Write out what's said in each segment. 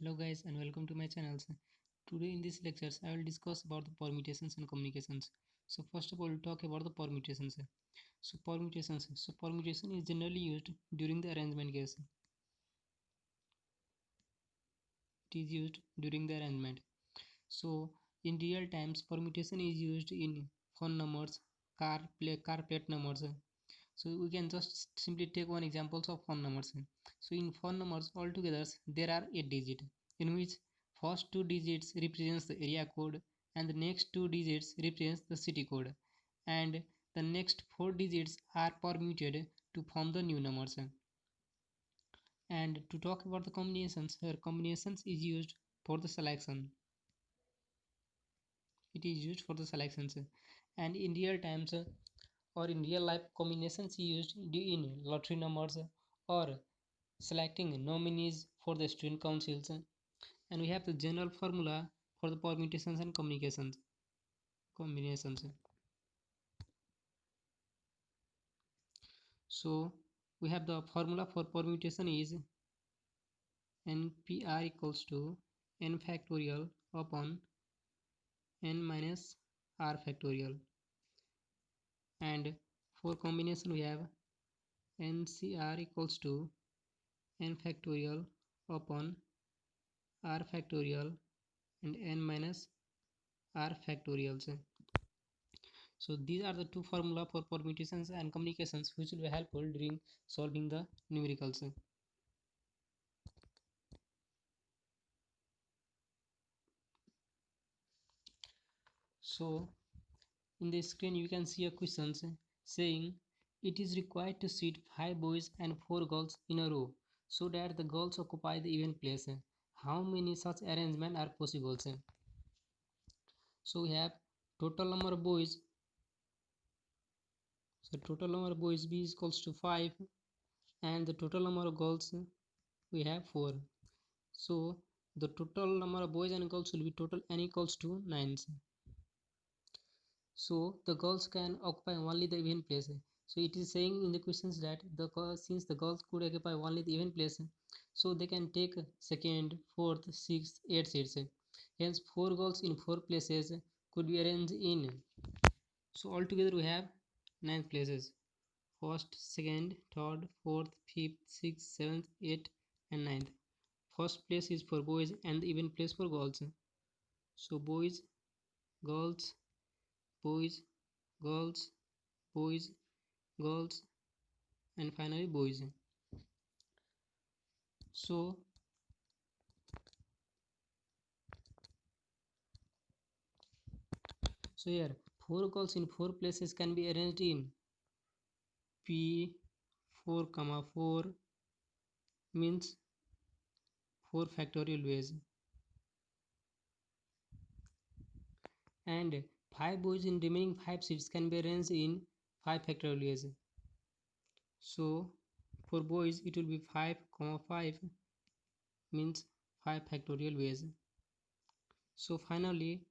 Hello guys and welcome to my channel. Today in this lectures I will discuss about the permutations and combinations. So first of all we'll talk about the permutations. Permutation is generally used during the arrangement case. It is used during the arrangement. So in real times permutation is used in phone numbers, car plate numbers. So we can just simply take one examples of phone numbers. So in phone numbers altogether there are 8 digits, in which first two digits represents the area code and the next two digits represents the city code, and the next four digits are permuted to form the new numbers. And to talk about the combinations, here combinations is used for the selection. It is used for the selections, and in real times or in real life combinations used in lottery numbers or selecting nominees for the student councils. And we have the general formula for the permutations and combinations. So we have the formula for permutation is npr equals to n factorial upon n minus r factorial, and for combination we have ncr equals to n factorial upon r factorial and n minus r factorials. So these are the two formula for permutations and combinations which will be helpful during solving the numericals. So in the screen you can see a question saying it is required to seat 5 boys and 4 girls in a row so that the girls occupy the even place. How many such arrangements are possible? So we have total number of boys. So total number of boys b is equals to 5, and the total number of girls we have 4. So the total number of boys and girls will be total n equals to 9. So the girls can occupy only the even place. So it is saying in the questions that since the girls could occupy only the even place, so they can take second, fourth, sixth, eighth seats. Hence 4 girls in 4 places could be arranged in. So altogether we have 9 places: first, second, third, fourth, fifth, sixth, seventh, eighth, and ninth. First place is for boys and the even place for girls. So boys, girls, boys, girls, boys, girls, and finally boys. So here 4 girls in 4 places can be arranged in P 4 comma 4 means 4 factorial ways, and 5 boys in remaining 5 seats can be arranged in 5 factorial ways. So for boys it will be 5 comma 5 means 5 factorial ways. So finally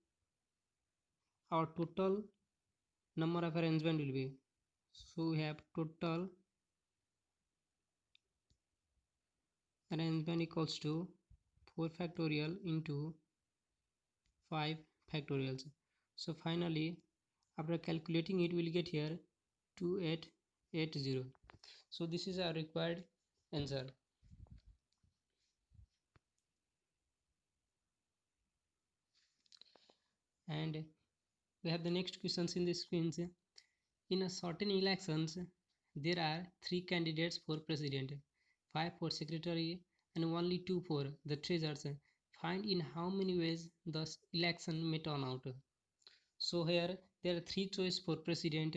our total number of arrangement will be, so we have total arrangement equals to 4 factorial into 5 factorials. So finally after calculating it we'll get here 2880. So this is our required answer. And we have the next questions in the screens. In a certain elections there are 3 candidates for president, 5 for secretary, and only 2 for the treasurer. Find in how many ways the election may turn out. So here there are 3 choices for president.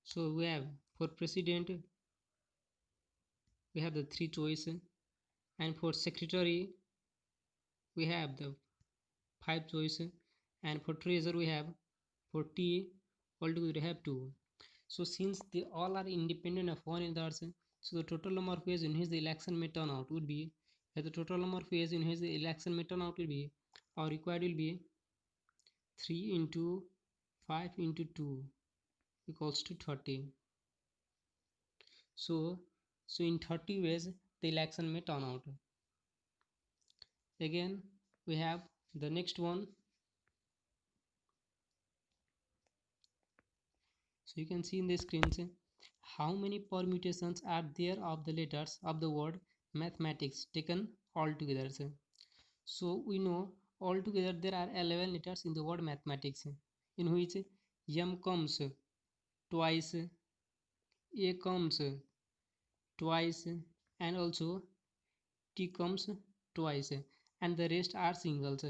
So we have for president we have the 3 choices, and for secretary we have the 5 choices, and for treasurer we have 40. Altogether we have 2. So since they all are independent of one another, so the total number of ways in which the election may turn out would be, the total number of ways in which the election may turn out will be, or required will be 3 into 5 into 2 equals to 30. So in 30 ways the election may turn out. Again we have the next one. So you can see in the screen, say, how many permutations are there of the letters of the word mathematics taken all together, say. So we know altogether there are 11 letters in the word mathematics, in which M comes twice, A comes twice, and also T comes twice, and the rest are singles.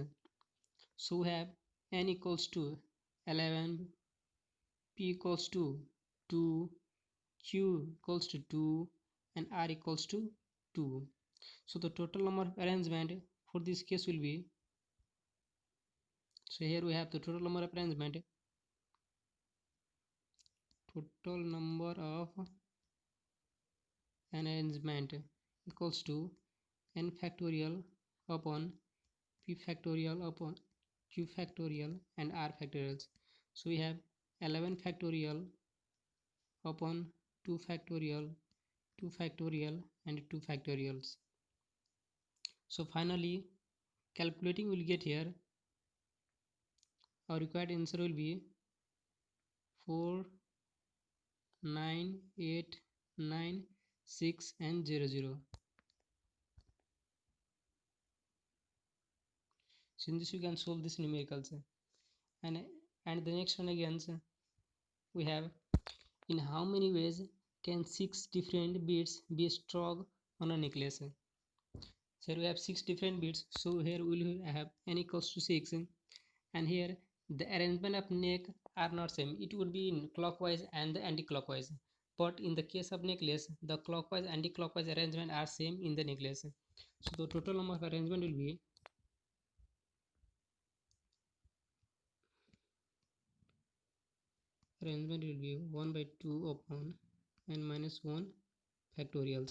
So we have N equals to 11, P equals to 2, Q equals to 2, and R equals to 2. So the total number of arrangement for this case will be, so here we have the total number of arrangement equals to n factorial upon p factorial upon q factorial and r factorials. So we have 11 factorial upon 2 factorial, 2 factorial, and 2 factorials. So finally calculating will get here, our required answer will be 4, 9, 8, 9, 6, and 0, 0. So in this you can solve this numericals. And the next one again, we have, in how many ways can 6 different beads be struck on a necklace? So here we have 6 different beads. So here we will have n equals to 6, and here the arrangement of neck are not same. It would be in clockwise and the anti-clockwise. But in the case of necklace, the clockwise anti-clockwise arrangement are same in the necklace. So the total number of arrangement will be 1 by 2 upon n minus 1 factorial.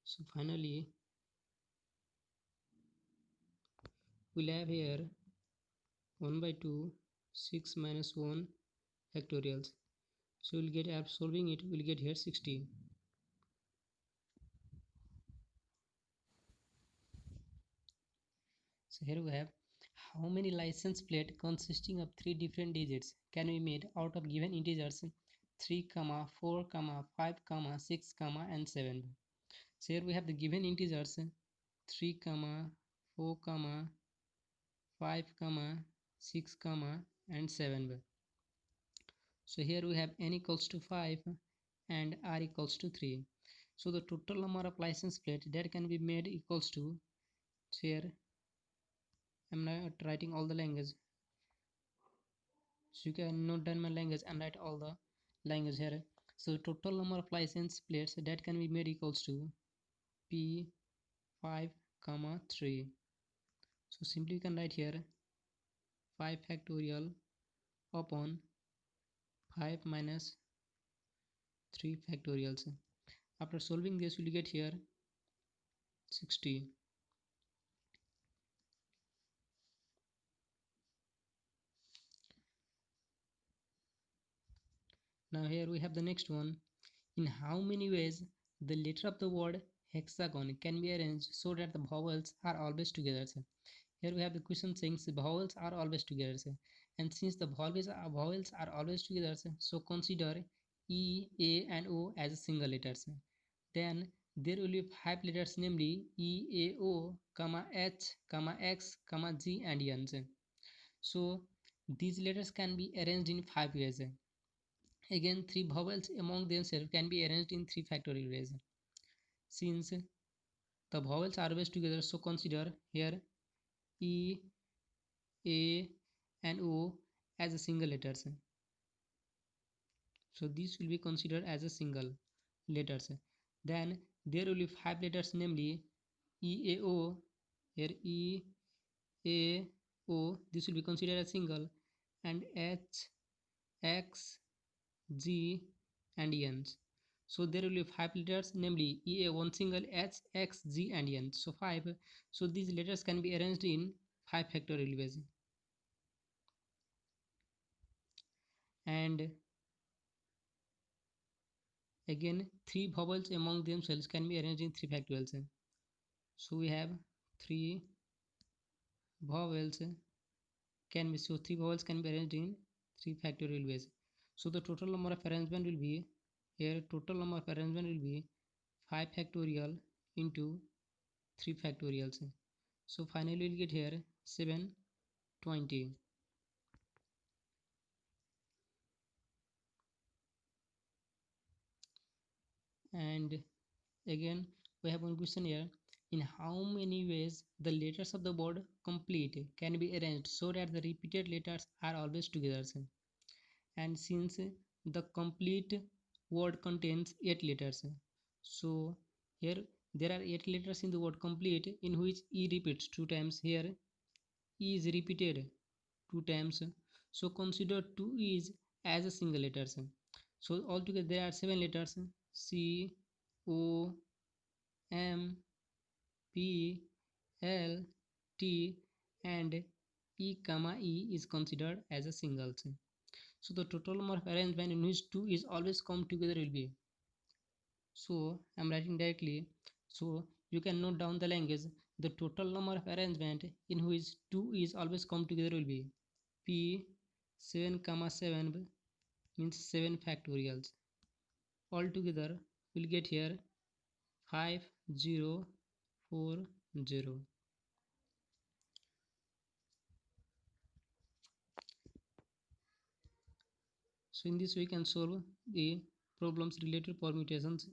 So finally we'll have here 1 by 2 6 minus 1 factorials. So we'll get, after solving it, we'll get here 60. So here we have, how many license plate consisting of 3 different digits can be made out of given integers 3, 4, 5, 6, and 7. So here we have the given integers 3, 4, 5, 6, and 7. So here we have n equals to 5 and r equals to 3. So the total number of license plate that can be made equals to, so here I'm not writing all the language, so you can note down my language and write all the language here. So total number of license plates that can be made equals to p 5, 3. So simply you can write here 5 factorial upon 5 minus 3 factorials. After solving this, we'll get here 60. Now here we have the next one. In how many ways the letter of the word hexagon can be arranged so that the vowels are always together? Here we have the question saying the vowels are always together. And since the vowels are always together, so consider E, A, and O as single letters. Then there will be 5 letters, namely E, A, O, H, X, G, and N. So these letters can be arranged in 5 ways. Again, 3 vowels among themselves can be arranged in 3 factorial ways. Since the vowels are always together, so consider here E, A, and O as a single letters. So these will be considered as a single letters. Then there will be 5 letters, namely E, A, O. Here E, A, O, this will be considered as single, and H, X, G, and N. So there will be 5 letters, namely E, A, one single, H, X, G, and N. So 5. So these letters can be arranged in 5 factorial ways. And again, 3 vowels among themselves can be arranged in 3 factorials. So we have three vowels can be, so three vowels can be arranged in 3 factorial ways. So the total number of arrangement will be, here total number of arrangement will be 5 factorial into 3 factorials. So finally we'll get here 720. And again we have one question here: in how many ways the letters of the word complete can be arranged so that the repeated letters are always together? And since the complete word contains 8 letters, so here there are 8 letters in the word complete, in which e repeats 2 times. Here e is repeated 2 times, so consider 2 is as a single letter. So altogether there are 7 letters: c, o, m, p, l, t, and e comma e is considered as a single. So the total number of arrangement in which 2 is always come together will be, so I'm writing directly, so you can note down the language. The total number of arrangement in which 2 is always come together will be p 7 comma 7 means 7 factorials. Altogether we'll get here 5040. So in this way we can solve the problems related to permutations.